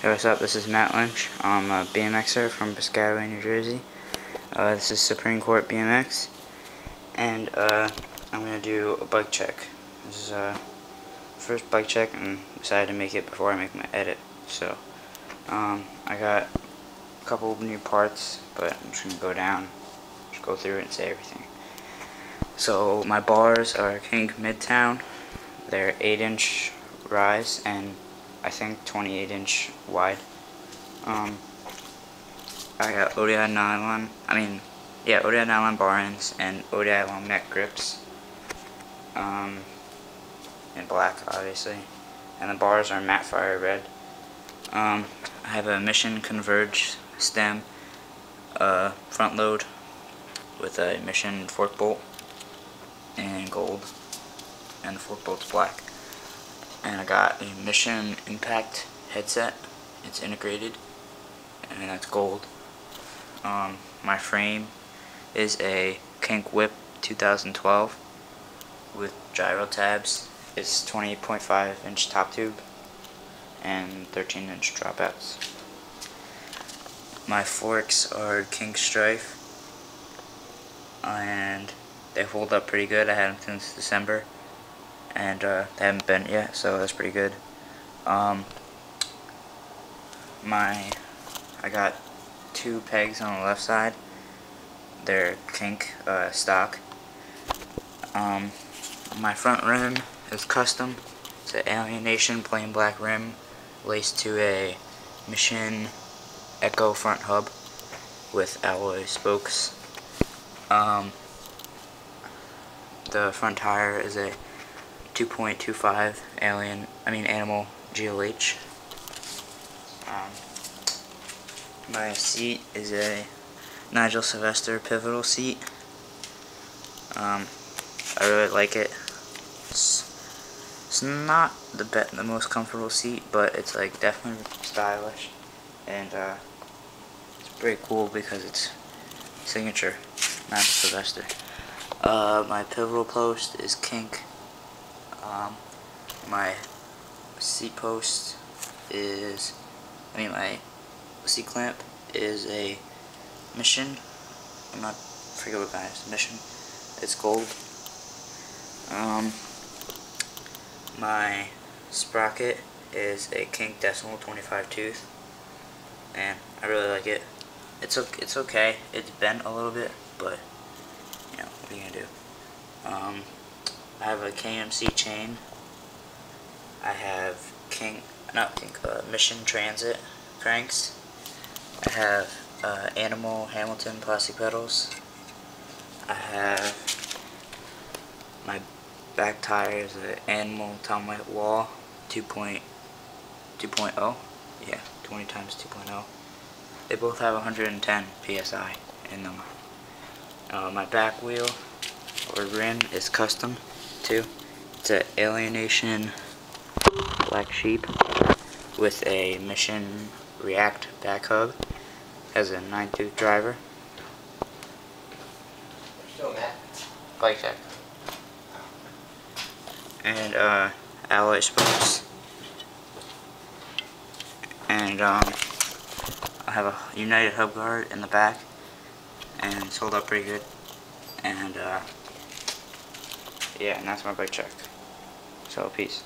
Hey, what's up? This is Matt Lynch. I'm a BMXer from Piscataway, New Jersey. This is SupremeCourtBMX, and I'm going to do a bike check. This is first bike check, and decided to make it before I make my edit. So, I got a couple of new parts, but I'm just going to go through it and say everything. So, my bars are King Midtown. They're 8-inch rise and I think 28-inch wide. I got ODI nylon. ODI nylon bar ends and ODI long neck grips. In black, obviously, and the bars are matte fire red. I have a Mission Converge stem, front load with a Mission fork bolt in gold, and the fork bolt's black. And I got a Mission Impact headset. It's integrated, and that's gold. My frame is a Kink Whip 2012 with gyro tabs. It's 28.5-inch top tube and 13-inch dropouts. My forks are Kink Strife, and they hold up pretty good. I had them since December, and they haven't bent yet, so that's pretty good. I got 2 pegs on the left side. They're Kink stock. My front rim is custom. It's an Alienation plain black rim laced to a Mission Echo front hub with alloy spokes. The front tire is a 2.25 Animal GLH. My seat is a Nigel Sylvester pivotal seat. I really like it. It's not the most comfortable seat, but it's like definitely stylish, and it's pretty cool because it's signature Nigel Sylvester. My pivotal post is Kink. My seat post is, my seat clamp is a Mission. I forget what kind it is. Mission. It's gold. My sprocket is a Kink Decimal 25 tooth, and I really like it. It's okay. It's bent a little bit, but what are you gonna do? I have a KMC chain. I have Mission Transit cranks. I have Animal Hamilton plastic pedals. I have my back tire is an Animal Tom White Wall 2.0. Yeah, 20 times 2.0. They both have 110 PSI in them. My back wheel or rim is custom too. It's an Alienation Black Sheep with a Mission React back hub. Has a 9-tooth driver. Still Matt? Bike check. And alloy spokes. And I have a United hub guard in the back, and it's held up pretty good. And yeah, and that's my bike check. So peace.